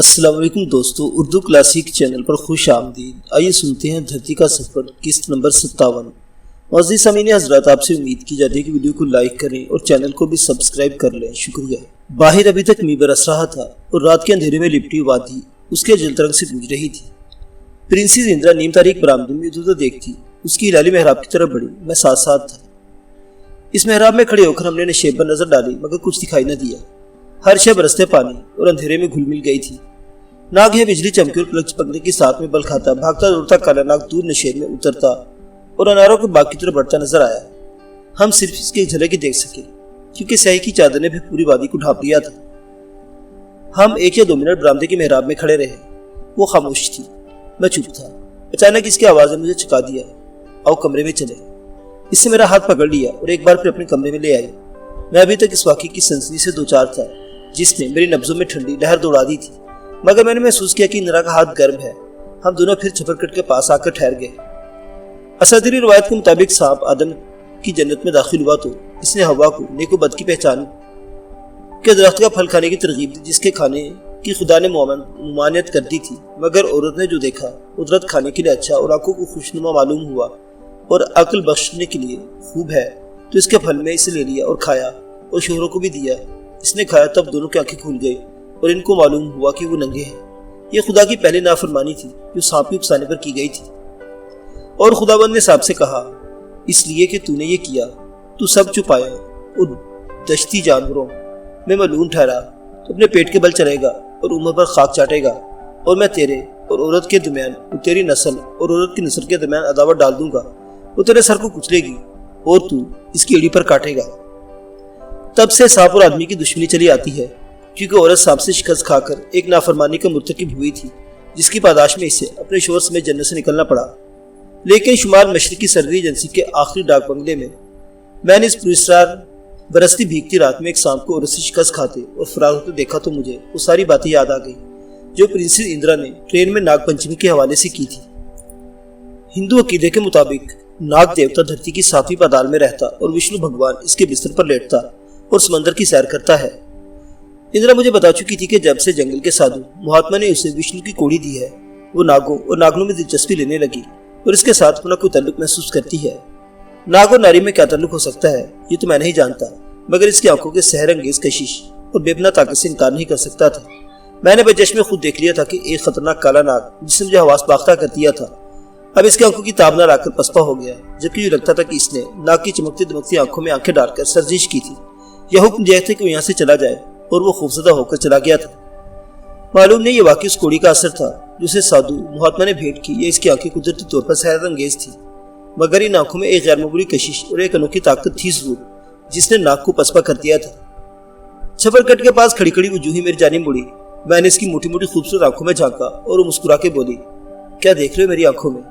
السلام علیکم دوستو، اردو کلاسک چینل پر خوش آمدید۔ آئیے سنتے ہیں دھرتی کا سفر قسط نمبر 57۔ معزز سامعین حضرات، آپ سے امید کی جاتی ہے کہ ویڈیو کو لائک کریں اور چینل کو بھی سبسکرائب کر لیں، شکریہ۔ باہر ابھی تک می برس رہا تھا اور رات کے اندھیرے میں لپٹی وادی اس کے جلترنگ سے گونج رہی تھی۔ پرنسس اندرا نیم تاریخ برآمدے میں ادھر ادھر دیکھتی، اس کی ہلالی محراب کی طرف بڑھی، میں ساتھ ساتھ تھا۔ اس محراب میں کھڑے ہو کر ہم نے نشیب پر نظر ڈالی، مگر کچھ دکھائی نہ دیا۔ ہر شے برستے پانی اور اندھیرے میں گھل مل گئی تھی۔ ناگ ہے بجلی چمکی اور پلک پکنے کے ساتھ میں بل کھاتا بھاگتا دوڑتا کالا ناگ دور نشیب میں اترتا اور اناروں کے باغ کی طرف بڑھتا نظر آیا۔ ہم صرف اس کی جھلک ہی دیکھ سکے کیونکہ سیاہی کی چادر نے بھی پوری وادی کو ڈھانپ لیا تھا۔ ہم 1 یا 2 منٹ برآمدے کے محراب میں کھڑے رہے۔ وہ خاموش تھی، میں چپ تھا۔ اچانک اس کی آواز نے مجھے چکا دیا، آؤ کمرے میں چلے۔ اس نے میرا ہاتھ پکڑ لیا اور ایک بار پھر اپنے کمرے میں لے آئی۔ میں ابھی تک اس واقعے کی سنسنی سے دوچار تھا جس نے میری نبضوں میں ٹھنڈی لہر دوڑا دی تھی، مگر میں نے محسوس کیا کہ اندرا کا ہاتھ گرم ہے۔ ہم دونوں پھر چھپرکٹ کے پاس آ کر ٹھہر گئے۔ اساطیری روایت کے مطابق سانپ آدم کی جنت میں داخل ہوا تو اس نے ہوا کو نیک و بد کی پہچان کے درخت کا پھل کھانے کی ترغیب دی، جس کے کھانے کی خدا نے ممانعت کر دی تھی، مگر عورت نے جو دیکھا قدرت کھانے کے لیے اچھا اور آنکھوں کو خوشنما معلوم ہوا اور عقل بخشنے کے لیے خوب ہے، تو اس کے پھل میں اسے لے لیا اور کھایا اور شوہروں کو بھی دیا۔ اس نے کھایا تب دونوں کی آنکھیں کھل گئی اور ان کو معلوم ہوا کہ وہ ننگے ہیں۔ یہ خدا کی پہلی نافرمانی تھی جو سانپ کی اکسانے پر کی گئی تھی۔ اور خداوند نے سانپ سے کہا، اس لیے کہ تو نے یہ کیا تو سب چھپایا اور دشتی جانوروں میں ملعون ٹھہرا، تو اپنے پیٹ کے بل چلے گا اور عمر پر خاک چاٹے گا، اور میں تیرے اور عورت کے درمیان اور تیری نسل اور عورت کی نسل کے درمیان عداوت ڈال دوں گا، وہ تیرے سر کو کچلے گی اور تو اس کی ایڑی پر کاٹے گا۔ تب سے سانپ اور آدمی کی دشمنی چلی آتی ہے، کیونکہ عورت سانپ سے شکست کھا کر ایک نافرمانی کا مرتکب ہوئی تھی، جس کی پاداش میں اسے اپنے شوہر سمیت جنت سے نکلنا پڑا۔ لیکن شمال مشرقی سرری ایجنسی کے آخری ڈاک بنگلے میں نے اس پراسرار برستی بھیگتی رات میں ایک سانپ کو عورت سے شکست کھاتے اور فرار ہوتے دیکھا تو مجھے وہ ساری باتیں یاد آ گئی جو پرنسس اندرا نے ٹرین میں ناگ پنچمی کے حوالے سے کی تھی۔ ہندو عقیدے کے مطابق ناگ دیوتا دھرتی کی 7ویں پادال میں رہتا اور وشنو بھگوان اس کے بستر پر لیٹتا اور سمندر کی سیر کرتا ہے۔ اندرا مجھے بتا چکی تھی کہ جب سے جنگل کے سادھو مہاتما نے اسے وشنو کی کوڑی دی ہے، وہ ناگوں اور ناگنوں میں دلچسپی لینے لگی اور اس کے ساتھ اپنا کوئی تعلق محسوس کرتی ہے۔ ناگ اور ناری میں کیا تعلق ہو سکتا ہے یہ تو میں نہیں جانتا، مگر اس کی آنکھوں کے سحر انگیز کشش اور بے پناہ طاقت سے انکار نہیں کر سکتا تھا۔ میں نے بچشم خود دیکھ لیا تھا کہ ایک خطرناک کالا ناگ جس نے مجھے حواس باختہ کر دیا تھا، اب اس کی آنکھوں کی تاب نہ لا کر پسپا ہو گیا، جبکہ یہ لگتا تھا کہ اس نے ناگ کی چمکتی دمکتی آنکھوں میں آنکھیں ڈال کر سرزش کی تھی۔ یہ حکم دیا تھا کہ وہ یہاں سے چلا جائے، اور وہ خوفزدہ ہو کر چلا گیا تھا۔ معلوم نہیں یہ واقعی اس کوڑی کا اثر تھا جو اسے سادھو مہاتما نے بھیٹ کی، یا اس کی آنکھیں قدرتی طور پر حیرت انگیز تھی، مگر ان آنکھوں میں ایک غیر معمولی کشش اور ایک انوکھی طاقت تھی ضرور جس نے ناگ کو پسپا کر دیا تھا۔ چھپر کٹ کے پاس کھڑی کھڑی وہ جو ہی میری جانب مڑی، میں نے اس کی موٹی موٹی خوبصورت آنکھوں میں جھانکا اور وہ مسکرا کے بولی، کیا دیکھ رہے ہو میری آنکھوں میں؟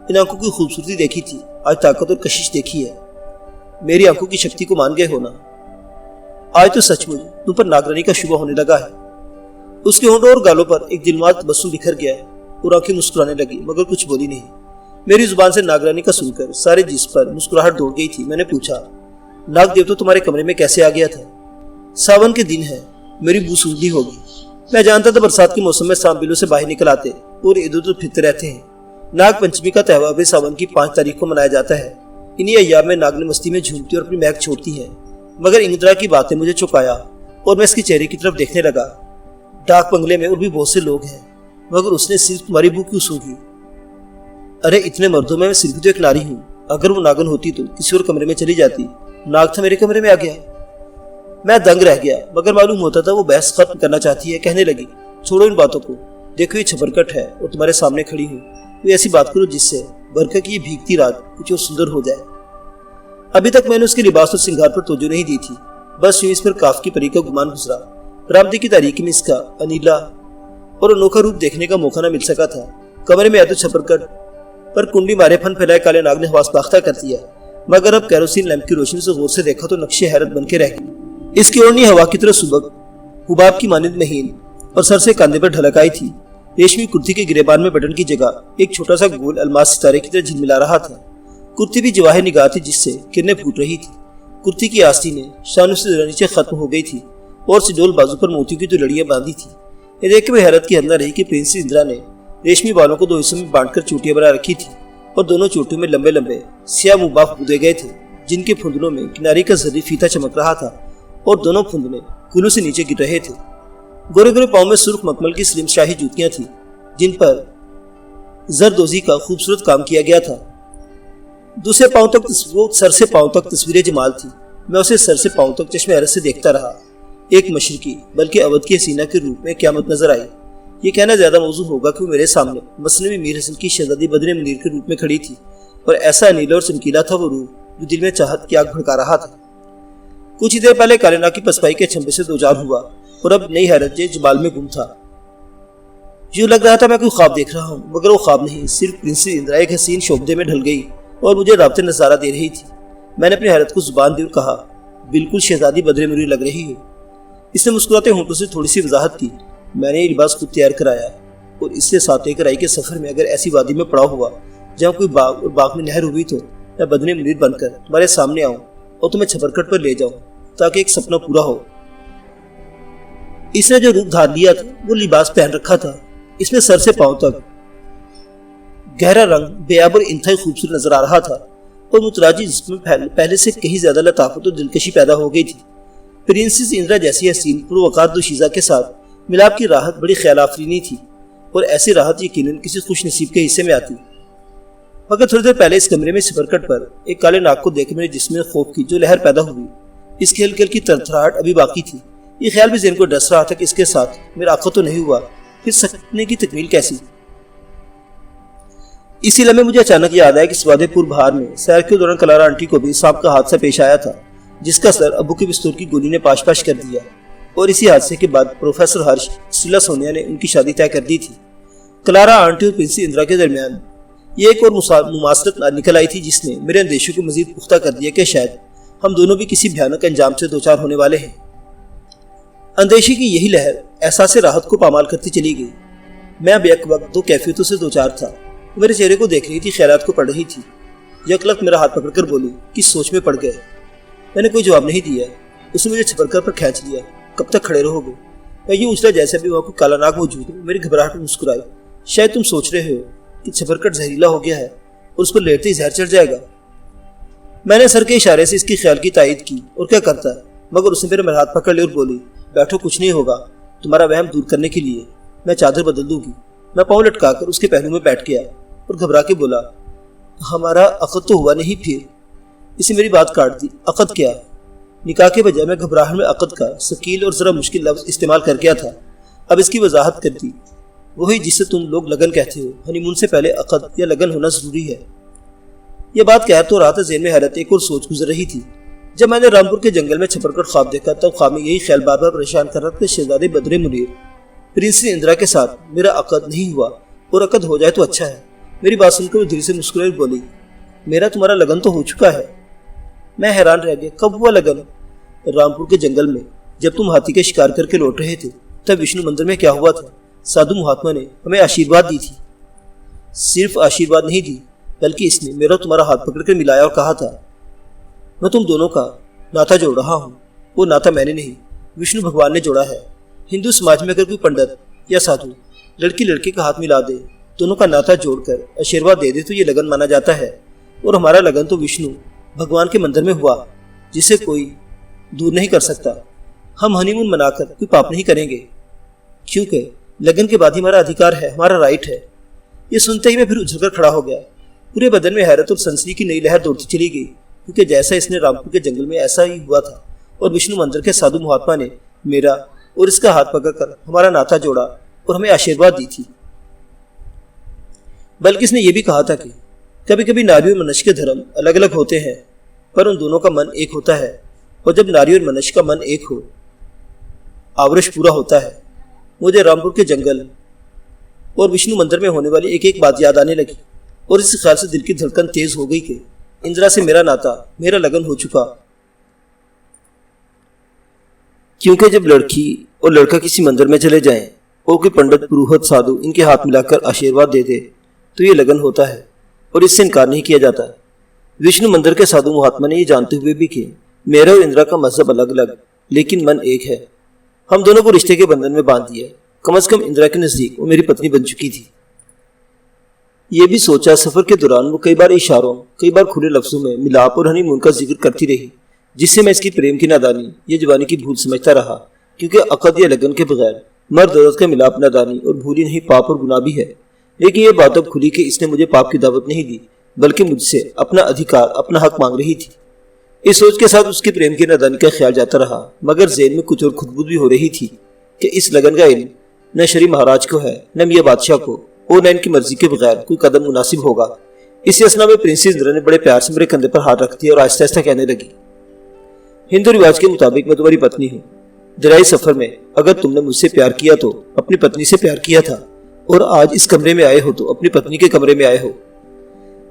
ان آنکھوں کی خوبصورتی دیکھی تھی، آج طاقت اور کشش دیکھی ہے۔ میری آنکھوں کی شکتی کو مان گئے ہونا؟ آج تو سچ مجھ تم پر ناگرانی کا شبہ ہونے لگا ہے۔ اس کے ہونٹوں اور گالوں پر ایک دلمات تبسم بکھر گیا ہے اور آنکھیں مسکرانے لگی، مگر کچھ بولی نہیں۔ میری زبان سے ناگرانی کا سن کر سارے جسم پر مسکراہٹ دوڑ گئی تھی۔ میں نے پوچھا، ناگ دیو تو تمہارے کمرے میں کیسے آ گیا تھا؟ ساون کے دن ہے، میری بو سونگھی ہوگی۔ میں جانتا تھا برسات کے موسم میں سانپ بلوں سے باہر نکل آتے اور ادھر ادھر پھرتے رہتے ہیں۔ ناگ پنچمی کا تہوار بھی ساون کی 5 تاریخ کو منایا جاتا ہے۔ انہی ایام میں ناگ نے مستی میں جھومتی اور اپنی مہک چھوڑتی ہے، مگر اندرا کی باتیں مجھے چوکایا اور میں اس کے چہرے کی طرف دیکھنے لگا۔ ڈاک بنگلے میں اور بھی بہت سے لوگ ہیں، مگر اس نے صرف تمہاری بو کیوں سونگھی؟ ارے اتنے مردوں میں صرف تو ایک ناری ہوں، اگر وہ ناگن ہوتی تو کسی اور کمرے میں چلی جاتی، ناگ تھا میرے کمرے میں آ گیا۔ میں دنگ رہ گیا، مگر معلوم ہوتا تھا وہ بحث ختم کرنا چاہتی ہے۔ کہنے لگی، چھوڑو ان باتوں کو، دیکھو یہ چھپرکٹ ہے اور تمہارے سامنے کھڑی ہوں، کوئی ایسی بات کرو جس سے برکھا کی یہ بھیگتی رات کچھ اور سندر ہو جائے۔ ابھی تک میں نے اس کے لباس اور سنگار پر توجہ نہیں دی تھی، بس یوں اس پر کاف کی پری کا گمان گزرا۔ برآمدے کی تاریکی میں اس کا انیلا اور انوکھا روپ دیکھنے کا موقع نہ مل سکا تھا۔ کمرے میں آتے چھپرکٹ پر کنڈی مارے پھن پھیلائے کالے ناگ نے حواس باختہ کر دیا، مگر اب کیروسین لیمپ کی روشنی سے غور سے دیکھا تو نقش حیرت بن کے رہ گئی۔ اس کی اوڑھنی ہوا کی طرح سبک حباب کی مانند مہین اور سر سے کاندھے پر ڈھلک آئی تھی۔ ریشمی کرتی کے گریبان میں بٹن کی جگہ ایک چھوٹا سا گول الماس ستارے کی طرح جھلملا رہا تھا۔ کرتی بھی جواہر نگاہ تھی جس سے کرنیں پھوٹ رہی تھی۔ کرتی کی آستینیں شانوں سے ذرا نیچے ختم ہو گئی تھی اور سڈول بازو پر موتیوں کی 2 لڑیاں باندھی تھی۔ یہ دیکھ کے حیرت کی حد نہ رہی کہ پرنسس اندرا نے ریشمی بالوں کو 2 حصوں میں بانٹ کر چوٹیاں بنا رکھی تھی اور دونوں چوٹیوں میں لمبے لمبے سیاہ مباف بودے گئے تھے جن کے پھندنوں میں کنارے کا زری فیتا چمک رہا تھا اور دونوں پھندنے کولوں سے نیچے گر رہے تھے۔ گورے گورے پاؤں میں سرخ مکمل کی سلم شاہی جوتیاں تھیں جن پر زردوزی کا خوبصورت کام کیا گیا تھا۔ دوسرے پاؤں تک سر سے پاؤں تک تصویر جمال تھی۔ میں اسے سر سے پاؤں تک چشم حیرت سے دیکھتا رہا۔ ایک مشرقی بلکہ اودھ کی حسینہ کے روپ میں قیامت نظر آئی۔ یہ کہنا زیادہ موزوں ہوگا کہ وہ میرے سامنے مصنوعی میر حسن کی شہزادی بدر منیر کے روپ میں کھڑی تھی اور ایسا انیلا اور چمکیلا تھا وہ روح جو دل میں چاہت کی آگ بھڑکا رہا تھا۔ کچھ ہی دیر پہلے کالے ناگ کی پسپائی کے چھمبے سے دوچار ہوا اور اب نئی حیرت جمال میں گم تھا۔ یوں لگ رہا تھا میں کوئی خواب دیکھ رہا ہوں، مگر وہ خواب نہیں، صرف پرنسس اندرا ایک حسین شوبدے میں ڈھل گئی اور مجھے رابطے نظارہ دے رہی تھی۔ میں نے اپنی حیرت کو زبان دی اور کہا، بالکل شہزادی بدر منیر لگ رہی ہے۔ اس نے مسکراتے ہونٹوں سے تھوڑی سی وضاحت کی، میں نے یہ لباس خود تیار کرایا اور اس سے ساتھ لے کر آئی کہ سفر میں اگر ایسی وادی میں پڑا ہوا جہاں کوئی باغ اور باغ میں نہر ہوئی تو میں بدر منیر بن کر تمہارے سامنے آؤں اور تمہیں چھپرکٹ پر لے جاؤں تاکہ ایک سپنا پورا ہو۔ اس نے جو روپ دھار لیا تھا وہ لباس پہن رکھا تھا۔ اس میں سر سے پاؤں تک گہرا رنگ بیاب اور انتہائی خوبصورت نظر آ رہا تھا اور متراجی جسم میں پہلے سے کہیں زیادہ لطافت اور دلکشی پیدا ہو گئی تھی۔ پرنسس اندرا جیسی حسین پروقار دوشیزہ کے ساتھ ملاپ کی راحت بڑی خیال آفرینی تھی اور ایسی راحت یقیناً کسی خوش نصیب کے حصے میں آتی۔ مگر تھوڑی دیر پہلے اس کمرے میں چھپرکٹ پر ایک کالے ناگ کو دیکھ میرے جسم میں خوف کی جو لہر پیدا ہوئی، اس کی ہلکی ہلکی ترتھراہٹ ابھی باقی تھی۔ یہ خیال بھی ذہن کو ڈس رہا تھا کہ اس کے ساتھ میرا عقد تو نہیں ہوا، پھر سکنے کی تکمیل کیسی؟ اسی لمحے مجھے اچانک یاد آیا کہ سوادے پور بہار میں سیر کے دوران کلارا آنٹی کو بھی سانپ کا حادثہ پیش آیا تھا جس کا سر ابو کے بستور کی گولی نے پاش پاش کر دیا، اور اسی حادثے کے بعد پروفیسر ہرش سلا سونیا نے ان کی شادی طے کر دی تھی۔ کلارا آنٹی اور پرنسس اندرا کے درمیان یہ ایک اور مماثلت نکل آئی تھی جس نے میرے اندیشوں کو مزید پختہ کر دیا کہ شاید ہم دونوں بھی کسی بھیانک انجام سے دوچار ہونے والے ہیں۔ اندیشی کی یہی لہر احساس راحت کو پامال کرتی چلی گئی۔ میں اب یک وقت 2 کیفیتوں سے دوچار تھا۔ میرے چہرے کو دیکھ رہی تھی، خیالات کو پڑھ رہی تھی۔ یک لخت میرا ہاتھ پکڑ کر بولی، کس سوچ میں پڑ گئے؟ میں نے کوئی جواب نہیں دیا۔ اس نے مجھے چھپرکر پر کھینچ لیا۔ کب تک کھڑے رہو گے؟ میں یوں اچھلا جیسے بھی وہاں کوئی کالا ناگ موجود ہو۔ میری گھبراہٹ میں مسکرائی، شاید تم سوچ رہے ہو کہ چھپرکٹ زہریلا ہو گیا ہے اور اس پر لیٹتے ہی زہر چڑھ جائے گا۔ میں نے سر کے اشارے سے اس کی خیال کی تائید کی اور کیا کرتا ہے، مگر اس نے میرا ہاتھ پکڑ لیا اور بولی، بیٹھو، کچھ نہیں ہوگا۔ تمہارا وہم دور کرنے کے لیے میں چادر بدل دوں گی۔ میں پاؤں لٹکا کر اس کے پہلو میں بیٹھ گیا اور گھبرا کے بولا، ہمارا عقد تو ہوا نہیں پھر؟ اس نے میری بات کاٹ دی، عقد کیا؟ نکاح کے بجائے میں گھبراہٹ میں عقد کا ثقیل اور ذرا مشکل لفظ استعمال کر گیا تھا۔ اب اس کی وضاحت کر دی، وہی جسے تم لوگ لگن کہتے ہو۔ ہنی مون سے پہلے عقد یا لگن ہونا ضروری ہے۔ یہ بات کہہ تو رہا تھا، ذہن میں حیرت ایک اور سوچ گزر رہی تھی۔ جب میں نے رامپور کے جنگل میں چھپرکٹ خواب دیکھا تب خواب میں یہی خیال بار بار پریشان کر رہا تھا کہ شہزادے بدر منیر پرنسس اندرا کے ساتھ میرا عقد نہیں ہوا، اور عقد ہو جائے تو اچھا ہے۔ میری بات سن کر وہ دل سے مسکرائی اور بولی، میرا تمہارا لگن تو ہو چکا ہے۔ میں حیران رہ گیا، کب ہوا لگن؟ رامپور کے جنگل میں جب تم ہاتھی کے شکار کر کے لوٹ رہے تھے تب وشنو مندر میں کیا ہوا تھا؟ سادھو مہاتما نے ہمیں آشیرواد دی تھی۔ صرف آشیرواد نہیں دی بلکہ اس نے میرا تمہارا ہاتھ پکڑ کر ملایا اور کہا تھا، میں تم دونوں کا ناتا جوڑ رہا ہوں۔ وہ ناتا میں نے نہیں، وشنو بھگوان نے جوڑا ہے۔ ہندو سماج میں اگر کوئی پنڈت یا سادھو لڑکی لڑکے کا ہاتھ ملا دے، دونوں کا ناتا جوڑ کر آشیرواد دے دے تو یہ لگن مانا جاتا ہے، اور ہمارا لگن تو وشنو بھگوان کے مندر میں ہوا جسے کوئی دور نہیں کر سکتا۔ ہم ہنی مون منا کر کوئی پاپ نہیں کریں گے، کیونکہ لگن کے بعد ہی ہمارا ادھیکار ہے، ہمارا رائٹ ہے۔ یہ سنتے ہی میں پھر اچھل کر کھڑا ہو گیا۔ پورے بدن میں حیرت اور سنسنی کی نئی لہر دوڑتی چلی گئی، کیونکہ جیسا اس نے رامپور کے جنگل میں ایسا ہی ہوا تھا، اور وشنو مندر کے سادھو مہاتما نے میرا اور اس کا ہاتھ پکڑ کر ہمارا ناتا جوڑا اور ہمیں آشیرواد دی تھی۔ بلکہ اس نے یہ بھی کہا تھا کہ کبھی کبھی ناری اور منش کے دھرم الگ الگ ہوتے ہیں پر ان دونوں کا من ایک ہوتا ہے، اور جب ناری اور منش کا من ایک ہو آورش پورا ہوتا ہے۔ مجھے رامپور کے جنگل اور وشنو مندر میں ہونے والی ایک ایک بات یاد آنے لگی، اور اس خیال سے دل کی دھڑکن تیز ہو گئی کہ اندرا سے میرا ناتا، میرا لگن ہو چکا۔ کیونکہ جب لڑکی اور لڑکا کسی مندر میں چلے جائیں اور کوئی پنڈت پروہت سادھو ان کے ہاتھ ملا کر آشیرواد دے دے تو یہ لگن ہوتا ہے، اور اس سے انکار نہیں کیا جاتا۔ وشنو مندر کے سادھو مہاتما نے یہ جانتے ہوئے بھی کہ میرا اور اندرا کا مذہب الگ الگ لیکن من ایک ہے، ہم دونوں کو رشتے کے بندھن میں باندھ دیا۔ कम से कम इंदिरा के नज़दीक वो मेरी पत्नी बन चुकी थी। ये भी सोचा सफ़र के दौरान वो कई बार इशारों, कई बार खुले लफ्ज़ों में मिलाप और हनीमून का जिक्र करती रही, जिससे मैं इसकी प्रेम की नादानी या जवानी की भूल समझता रहा, क्योंकि अक़द या लगन के बगैर मर्द औरत का मिलाप नादानी और भूल ही नहीं पाप और गुनाह भी है। लेकिन ये बात अब खुली कि इसने मुझे पाप की दावत नहीं दी, बल्कि मुझसे अपना अधिकार, अपना हक मांग रही थी। इस सोच के साथ उसकी प्रेम की नादानी का ख्याल जाता रहा, मगर ज़हन में कुछ और खुदबुद भी हो रही थी कि इस लगन का इल्म न शरी महाराज को है, न मियाँ बादशाह को, और न इनकी मर्जी के बगैर कोई कदम मुनासिब होगा। इसी असना में प्रिंसेस इंदिरा ने बड़े प्यार से मेरे कंधे पर हाथ रख दिया और आहिस्ता आहिस्ता कहने लगी, हिंदू रिवाज के मुताबिक मैं तुम्हारी पत्नी हूँ। दरियाई सफर में अगर तुमने मुझसे प्यार किया तो अपनी पत्नी से प्यार किया था, और आज इस कमरे में आए हो तो अपनी पत्नी के कमरे में आए हो।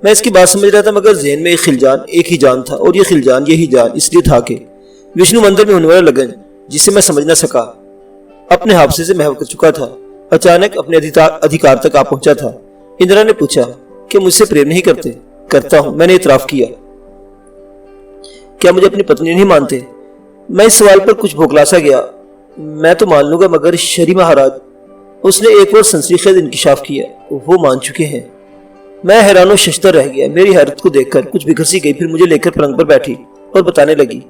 मैं इसकी बात समझ रहा था, मगर ज़हन में एक खिलजान, एक ही जान था, और ये खिलजान यही जान इसलिए था कि विष्णु मंदिर में होने वाला लगन, जिसे मैं समझ न सका, अपने हादसे से महव कर चुका था, अचानक अपने अधिकार तक आ पहुंचा था। इंदिरा ने पूछा कि मुझसे प्रेम नहीं करते? करता हूं, मैंने इतराफ किया। क्या मुझे अपनी पत्नी नहीं मानते? मैं इस सवाल पर कुछ बौखला सा गया। मैं तो मान लूंगा, मगर शरी महाराज, उसने एक और सनसनीखेज इंकिशाफ किया, वो मान चुके हैं। मैं हैरान शशदर रह गया। मेरी हैरत को देखकर कुछ बिखर सी गई। फिर मुझे लेकर पलंग पर बैठी और बताने लगी,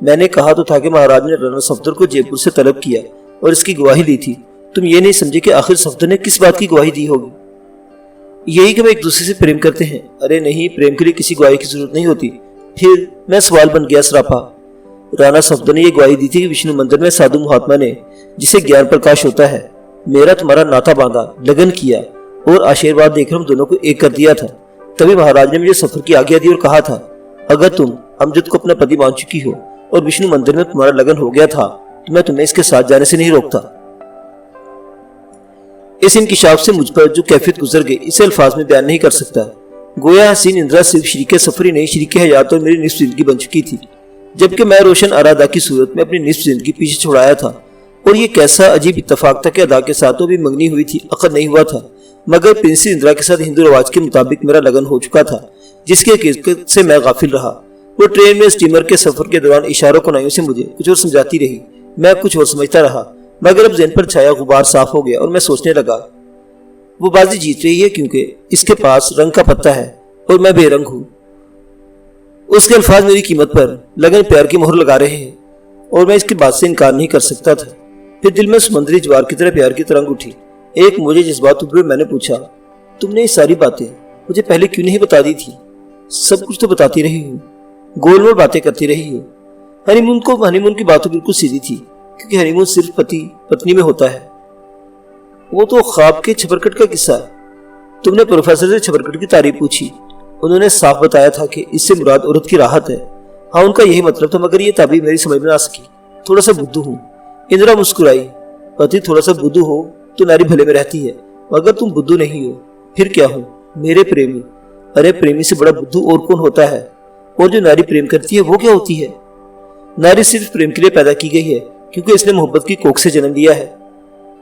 मैंने कहा तो था कि महाराज ने राणा सफदर को जयपुर से तलब किया और इसकी गवाही ली थी। तुम ये नहीं समझे कि आखिर सफदर ने किस बात की गवाही दी होगी? यही कि वे एक दूसरे से प्रेम करते हैं। अरे नहीं, प्रेम के लिए किसी गवाही की जरूरत नहीं होती। फिर मैं सवाल बन गया सरापा। राणा सफदर ने यह गवाही दी थी कि विष्णु मंदिर में साधु महात्मा ने, जिसे ज्ञान प्रकाश होता है, मेरा तुम्हारा नाता बांधा, लगन किया और आशीर्वाद देकर हम दोनों को एक कर दिया था। तभी महाराज ने मुझे सफर की आज्ञा दी और कहा था, अगर तुम अमजद को अपना पति मान चुकी हो और विष्णु मंदिर में तुम्हारा लगन हो गया था तो मैं तुम्हें इसके साथ जाने से नहीं रोकता। इस इंकिशाफ से मुझ पर जो कैफियत गुजर गई, इसे अल्फाज में बयान नहीं कर सकता। गोया हसीन इंदिरा सिर्फ शरीके सफर ही नहीं, शरीके हयात और मेरी निस्फ जिंदगी बन चुकी थी, जबकि मैं रोशन अरादा की सूरत में अपनी निस्फ जिंदगी पीछे छुड़ाया था। और ये कैसा अजीब इत्तेफाक था कि अदा के साथ तो भी मंगनी हुई थी, अकद नहीं हुआ था, मगर प्रिंसेस इंदिरा के साथ हिंदू रिवाज के मुताबिक मेरा लगन हो चुका था, जिसकी हकीकत से मैं गाफिल रहा। वो ट्रेन में स्टीमर के सफर के दौरान इशारों कुनाइयों से मुझे कुछ और समझाती रही, मैं कुछ और समझता रहा, मगर अब ज़हन पर छाया गुबार साफ हो गया और मैं सोचने लगा, वो बाजी जीत रही है क्योंकि इसके पास रंग का पत्ता है और मैं बेरंग हूँ। उसके अल्फाज मेरी कीमत पर लगन प्यार की मोहर लगा रहे हैं और मैं इसकी बात से इनकार नहीं कर सकता था। फिर दिल में समुद्री ज्वार की तरह प्यार की तरंग उठी। एक मुझे जज्बात उभरे। मैंने पूछा, तुमने ये सारी बातें मुझे पहले क्यों नहीं बता दी थी? सब कुछ तो बताती रही हूँ, गोल मोल बातें करती रही हूँ। हनीमून की बात तो बिल्कुल सीधी थी, क्योंकि हनीमून सिर्फ पति पत्नी में होता है। वो तो ख्वाब के छबरकट का किस्सा। तुमने प्रोफेसर से छबरकट की तारीफ पूछी, उन्होंने साफ बताया था कि इससे मुराद औरत की राहत है। हाँ, उनका यही मतलब था, मगर ये ताबीर मेरी समझ में आ सकी। थोड़ा सा बुद्धू हूँ। इंदिरा मुस्कुराई। पति थोड़ा सा बुद्धू हो तो नारी भले में रहती है, मगर तुम बुद्धू नहीं हो। फिर क्या हो? मेरे प्रेमी। अरे प्रेमी से बड़ा बुद्धू और कौन होता है? और जो नारी प्रेम करती है वो क्या होती है? नारी सिर्फ प्रेम के लिए पैदा की गई है, क्योंकि इसने मोहब्बत की कोख से जन्म लिया है।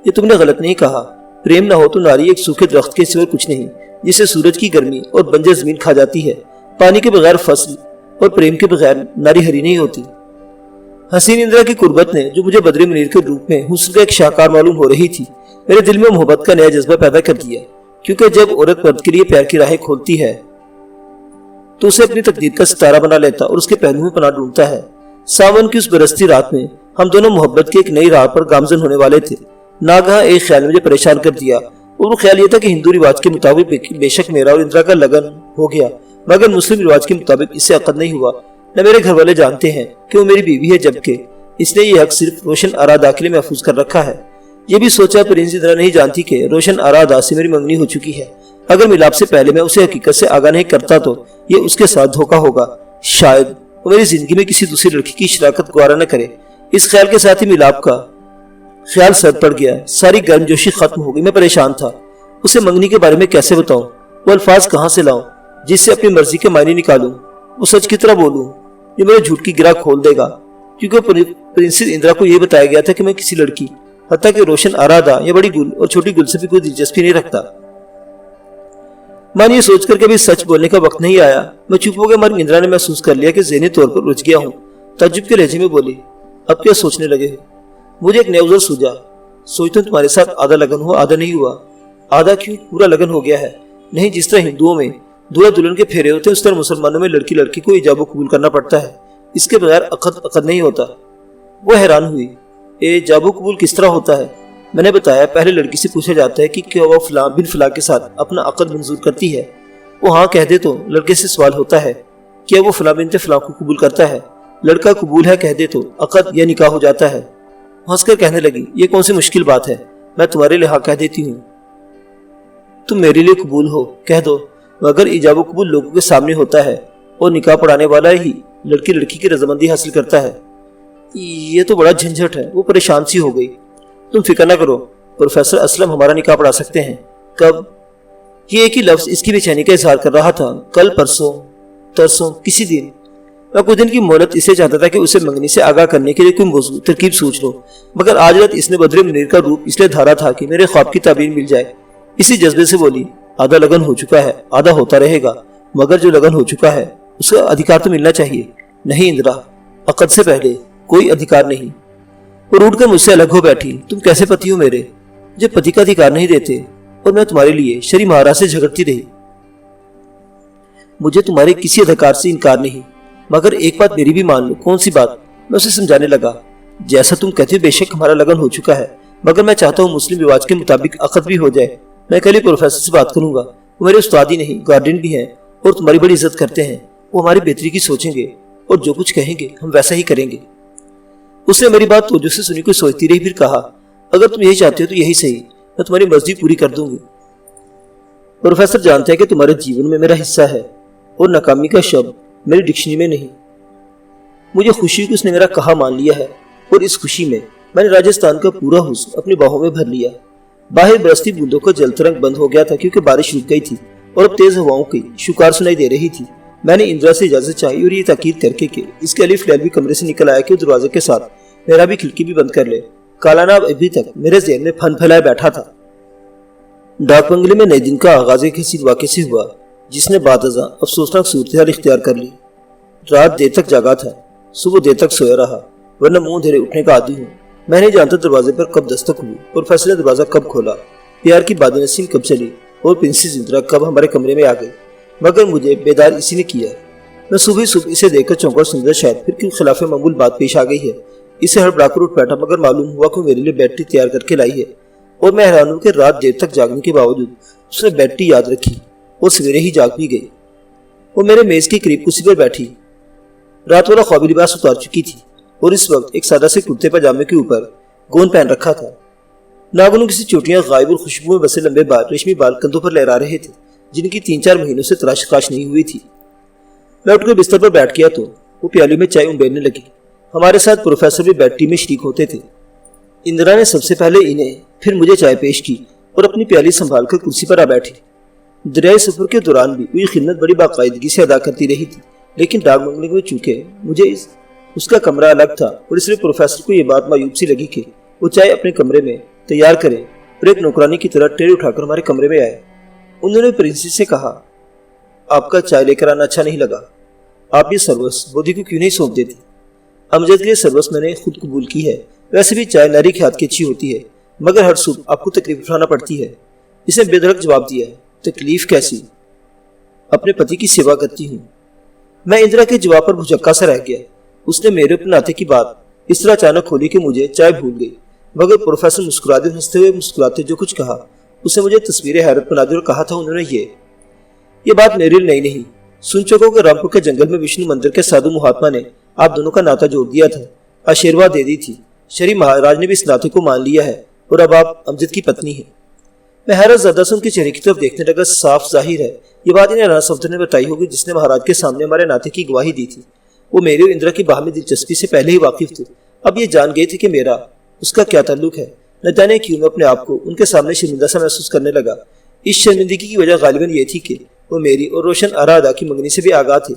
ये तुमने गलत नहीं कहा। प्रेम ना हो तो नारी एक सूखे दरख्त के सिवा कुछ नहीं, जिसे सूरज की गर्मी और बंजर जमीन खा जाती है। पानी के बगैर फसल और प्रेम के बगैर नारी हरी नहीं होती। हसीन इंदिरा की कुर्बत ने, जो मुझे बद्र मुनीर के रूप में हुस्न का एक शाहकार मालूम हो रही थी, मेरे दिल में मोहब्बत का नया जज्बा पैदा कर दिया। क्योंकि जब औरत मर्द के लिए प्यार की राहें खोलती है तो उसे अपनी तकदीर का सितारा बना लेता और उसके पहलू में पनाह ढूंढता है। सावन की उस बरसती रात में हम दोनों मोहब्बत की एक नई राह पर गामजन होने वाले थे। नागहा एक ख्याल मुझे परेशान कर दिया, और वो ख्याल ये था कि हिंदू रिवाज के मुताबिक बेशक मेरा और इंदिरा का लगन हो गया, मगर मुस्लिम रिवाज के मुताबिक इससे अकद नहीं हुआ। न मेरे घर वाले जानते हैं कि वो मेरी बीवी है, जबकि इसने ये हक सिर्फ रोशन अरादा के लिए महफूज कर रखा है। ये भी सोचा प्रिंस इंदिरा नहीं जानती कि रोशन अरादा से मेरी मंगनी हो चुकी है। अगर मिलाप से पहले मैं उसे हकीकत से आगाह नहीं करता तो ये उसके साथ धोखा होगा। शायद वो मेरी जिंदगी में किसी दूसरी लड़की की शराकत गवारा न करे। इस ख्याल के साथ ही मिलाप का ख्याल सर पड़ गया। सारी गर्मजोशी खत्म हो गई। मैं परेशान था। उसे मंगनी के बारे में कैसे बताऊं? वो अल्फाज कहाँ से लाऊं जिससे अपनी मर्जी के मायने निकालूं? वो सच की तरह बोलूं जो मेरे झूठ की गिरा खोल देगा? क्योंकि प्रिंसेस इंदिरा को यह बताया गया था कि मैं किसी लड़की, हत्ता कि रोशन अरादा या बड़ी गुल और छोटी गुल से भी कोई दिलचस्पी नहीं रखता। मान ये सोच कर कभी सच बोलने का वक्त नहीं आया। मैं चुप हो गया, मगर इंदिरा ने महसूस कर लिया कि ज़हनी तौर पर रुझ गया हूँ। ताज्जुब के लहजे में बोली, अब क्या सोचने लगे? मुझे एक नया उज़र सूझा। सोचता हूँ तुम्हारे साथ आधा लगन हुआ आधा नहीं हुआ। आधा क्यों, पूरा लगन हो गया है। नहीं, जिस तरह हिंदुओं में दूल्हा दुल्हन के फेरे होते हैं उस तरह मुसलमानों में लड़की लड़की को इजाब कबूल करना पड़ता है। इसके बगैर अकद नहीं होता। वो हैरान हुई, इजाब कबूल किस तरह होता है? मैंने बताया, पहले लड़की से पूछा जाता है कि क्या वो फलां बिन फलां के साथ अपना अकद मंजूर करती है। वो हाँ कह दे तो लड़के से सवाल होता है क्या वो फलां बिन फलां को कबूल करता है। लड़का कबूल है कह दे तो अकद या निकाह हो जाता है। हंसकर कहने लगी, ये कौन सी मुश्किल बात है, मैं तुम्हारे लिए हाँ कह देती हूँ, तुम मेरे लिए कबूल हो कह दो। मगर इजाब कबूल लोगों के सामने होता है और निकाह पढ़ाने वाला ही लड़की लड़की की रजामंदी हासिल करता है। ये तो बड़ा झंझट है। वो परेशान सी हो गई। तुम फिक्र न करो, प्रोफेसर असलम हमारा निकाह पढ़ा सकते हैं। कब? ये एक ही लफ्ज इसकी बेचैनी का इजहार कर रहा था। कल, परसों, तरसों, किसी दिन। मैं कुछ दिन की मोहलत इसे चाहता था कि उसे मंगनी से आगाह करने के लिए कोई मौजूद तरकीब सोच लो, मगर आज रात इसने बदरे मुनीर का रूप इसलिए धारा था कि मेरे ख्वाब की ताबीर मिल जाए। इसी जज्बे से बोली, आधा लगन हो चुका है, आधा होता रहेगा, मगर जो लगन हो चुका है उसका अधिकार तो मिलना चाहिए। नहीं इंदिरा, अकद से पहले कोई अधिकार नहीं। वो रूठकर मुझसे अलग हो बैठी। तुम कैसे पति हो मेरे, जो पति का अधिकार नहीं देते, और मैं तुम्हारे लिए शरी महाराज से झगड़ती रही। मुझे तुम्हारे किसी अधिकार से इनकार नहीं, मगर एक बात मेरी भी मान लो। कौन सी बात? मैं उसे समझाने लगा। जैसा तुम कहते हो बेशक हमारा लगन हो चुका है, मगर मैं चाहता हूँ मुस्लिम रिवाज के मुताबिक अकद भी हो जाए। मैं कल ही प्रोफेसर से बात करूंगा। वो मेरे उस्ताद ही नहीं गार्डियन भी हैं और तुम्हारी बड़ी इज्जत करते हैं। वो हमारी बेहतरी की सोचेंगे और जो कुछ कहेंगे हम वैसा ही करेंगे। उसने मेरी बात तवज्जो से सुनी, कुछ सोचती रही, फिर कहा, अगर तुम यही चाहते हो तो यही सही, मैं तुम्हारी मर्जी पूरी कर दूंगी। प्रोफेसर जानते हैं कि तुम्हारे जीवन में मेरा हिस्सा है और नाकामी का शब्द मेरी डिक्शनरी में नहीं। मुझे खुशी कि उसने मेरा कहा मान लिया है और इस खुशी में मैंने राजस्थान का पूरा हुस्न अपनी बाहों में भर लिया। बाहर बरसती बूंदों का जलतरंग बंद हो गया था क्योंकि बारिश रुक गई थी और अब तेज हवाओं की शुकार सुनाई दे रही थी। मैंने इंदिरा से इजाजत चाहिए और ये ताकीद करके कि इसके अलिफ लैल भी कमरे से निकल आया कि वो दरवाजे के साथ मेरा भी खिड़की भी बंद कर ले। कालानाब अभी तक मेरे ज़हन में फन फैलाए बैठा था। डाक बंगले में नए दिन का आगाज एक हसीन वाक़े से हुआ जिसने बादजा अफसोसनाक सूरत इख्तियार कर ली। रात देर तक जागा था, सुबह देर तक सोया रहा, वरना मुंह धेरे उठने का आदी हूँ। मैं नहीं जानता दरवाजे पर कब दस्तक हुई और फैसले दरवाजा कब खोला, प्यार की बादनसीम कब चली और प्रिंसेस इंदिरा कब हमारे कमरे में आ गई, मगर मुझे बेदार इसी ने किया। मैं सुबह इसे देखकर चौंका समझा शायद फिर क्यों खिलाफ मामूल बात पेश आ गई है। इसे हड़बड़ाकर उठ बैठा, मगर मालूम हुआ कि मेरे लिए बैटरी तैयार करके लाई है और मैं हैरान हूँ कि रात देर तक जागने के बावजूद उसने बैटरी याद रखी और सवेरे ही जाग भी गई। वो मेरे मेज के करीब कुर्सी पर बैठी, रात वाला ख्वाबी लिबास उतार चुकी थी और इस वक्त एक सादा से कुर्ते पजामे के ऊपर गोंद पहन रखा था। नागुनों की सी चोटियां गायब और खुशबू में बसे लंबे बाल रेशमी बाल कंधों पर लहरा रहे थे जिनकी 3-4 महीनों से तराश नहीं हुई थी। मैं उठकर बिस्तर पर बैठ गया तो वो प्याली में चाय उंडेलने लगी। हमारे साथ प्रोफेसर भी बैटरी में शरीक होते थे। इंदिरा ने सबसे पहले इन्हें फिर मुझे चाय पेश की और अपनी प्याली संभाल कर कुर्सी पर आ बैठी। दरियाई सफर के दौरान भी वही खिदमत बड़ी बाकायदगी से अदा करती रही थी, लेकिन डाक बंगले में चूंकि मुझे उसका कमरा अलग था और इसलिए प्रोफेसर को यह बात मायूब सी लगी कि वो चाय अपने कमरे में तैयार करे और एक नौकरानी की तरह ट्रे उठाकर हमारे कमरे में आए। उन्होंने प्रिंसेस से कहा, आपका चाय लेकर आना अच्छा नहीं लगा, आप ये सर्वस बोधी को क्यों नहीं सौंप देती? अमजद के लिए सर्वस मैंने खुद कबूल की है। वैसे भी चाय नारी के हाथ की अच्छी होती है, मगर हर सुबह आपको तकलीफ उठाना पड़ती है। इसने बेधड़क जवाब दिया, तकलीफ कैसी? अपने पति की सेवा करती हूँ। मैं इंदिरा के जवाब पर भुचक्का सा रह गया। उसने मेरे अपने नाते की बात इस तरह अचानक खोली कि मुझे चाय भूल गई, मगर प्रोफेसर मुस्कुराते हंसते हुए मुस्कुराते जो कुछ कहा उसने मुझे तस्वीरें हैरत बना दी और कहा था उन्होंने ये बात मेरे लिए नहीं। सुन चुको कि रामपुर के जंगल में विष्णु मंदिर के साधु महात्मा ने आप दोनों का नाता जोड़ दिया था, आशीर्वाद दे दी थी। शरी महाराज ने भी इस नाते को मान लिया है और अब आप अमजद की पत्नी है। मैं हैरत ज़्यादा से उनके चेहरे की तरफ देखने लगा। साफ जाहिर है ये बात इन्हें राणा सफदर ने बताई होगी जिसने महाराज के सामने हमारे नाते की गवाही दी थी। वो मेरे और इंदिरा की बाहमी दिलचस्पी से पहले ही वाकिफ थे। अब ये जान गए थे कि मेरा उसका क्या ताल्लुक है। न जाने क्यों मैं अपने आप को उनके सामने शर्मिंदा सा महसूस करने लगा। इस शर्मिंदगी की वजह गालिबन ये थी कि वो मेरी और रोशन आरा अदा की मंगनी से भी आगाह थे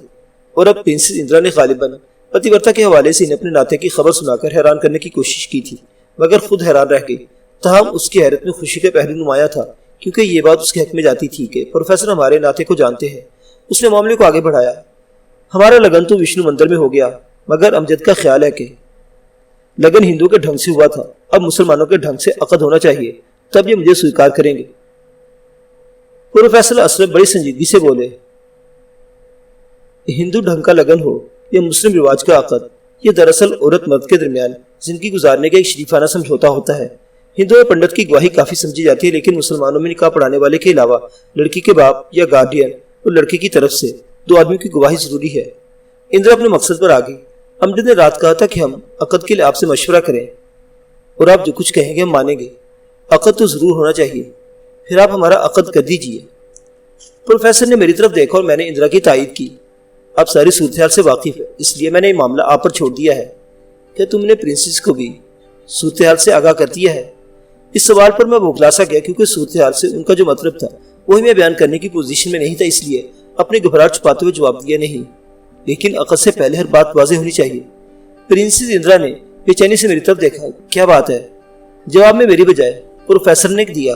और अब प्रिंसेस इंदिरा ने गालिबन पतिव्रता के हवाले से इन्हें अपने नाते की खबर सुनाकर हैरान करने की कोशिश की थी, मगर खुद हैरान रह गई। तमाम उसकी हैरत में खुशी के पहलू नुमाया था क्योंकि ये बात उसके हक में जाती थी कि प्रोफेसर हमारे नाते को जानते हैं। उसने मामले को आगे बढ़ाया। हमारा लगन तो विष्णु मंदिर में हो गया, मगर अमजद का ख्याल है कि लगन हिंदुओं के ढंग से हुआ था, अब मुसलमानों के ढंग से अकद होना चाहिए, तब ये मुझे स्वीकार करेंगे। प्रोफेसर असलम बड़ी संजीदगी से बोले, हिंदू ढंग का लगन हो या मुस्लिम रिवाज का अकद, ये दरअसल औरत मर्द के दरमियान जिंदगी गुजारने का एक शरीफाना समझौता होता है। हिंदुओं में पंडित की गवाही काफी समझी जाती है, लेकिन मुसलमानों में निकाह पढ़ाने वाले के अलावा लड़की के बाप या गार्डियन और लड़के की तरफ से 2 आदमियों की गवाही जरूरी है। इंदिरा अपने मकसद पर आ गई। अमजद ने रात कहा था कि हम अकद के लिए आपसे मशवरा करें और आप जो कुछ कहेंगे हम मानेंगे। अकद तो जरूर होना चाहिए, फिर आप हमारा अकद कर दीजिए। प्रोफेसर ने मेरी तरफ देखा और मैंने इंदिरा की तायीद की। आप सारी सूरत से वाकिफ है, इसलिए मैंने ये मामला आप पर छोड़ दिया है। क्या तुमने प्रिंसेस को भी सूरत से आगाह कर दिया है? इस सवाल पर मैं बौखलासा गया, क्योंकि सूरत से उनका जो मतलब था वही मैं बयान करने की पोजीशन में नहीं था, इसलिए अपने घबराहट छुपाते हुए जवाब दिया नहीं। लेकिन अकद से पहले हर बात वाज़ेह होनी चाहिए। प्रिंसेस इंदिरा ने बेचैनी से मेरी तरफ देखा। क्या बात है? जवाब में मेरी बजाय प्रोफेसर ने दिया,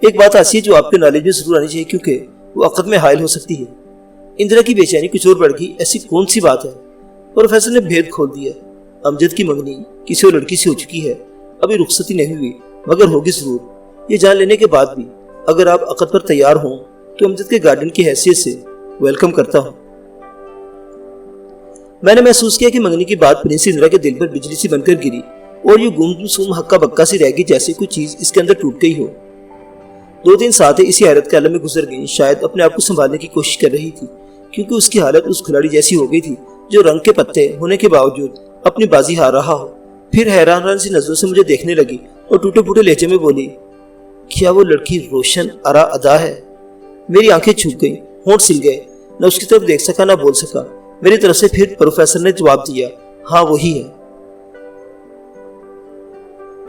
एक बात ऐसी है जो आपके नॉलेज में जरूर आनी चाहिए, क्योंकि वो अकद में हायल हो सकती है। इंदिरा की बेचैनी कुछ और बढ़ गई। ऐसी कौन सी बात है? प्रोफेसर ने भेद खोल दिया। अमजद की मंगनी किसी और लड़की से हो चुकी है, अभी रुखसती नहीं हुई, मगर होगी जरूर। ये जान लेने के बाद भी अगर आप अकद पर तैयार हों तो अमजद के गार्डियन की हैसियत से वेलकम करता हूं। मैंने महसूस किया कि मंगनी की बात प्रिंस इंदिरा के दिल पर बिजली सी बनकर गिरी और यूं गुमसुम हक्का बक्का सी रह गई, जैसे कोई चीज इसके अंदर टूट गई हो। 2-3 साथें इसी हैरत के आलम में गुजर गईं। शायद अपने आप को संभालने की कोशिश कर रही थी, क्योंकि उसकी हालत उस खिलाड़ी जैसी हो गई थी जो रंग के पत्ते होने के बावजूद अपनी बाजी हार रहा हो। फिर हैरान सी नजरों से मुझे देखने लगी और टूटे फूटे लहजे में बोली, क्या वो लड़की रोशन आरा अदा है? मेरी आंखें छूट गईं, होंठ सिल गए। न उसकी तरफ देख सका न बोल सका। मेरी तरफ से फिर प्रोफेसर ने जवाब दिया, हाँ वही है।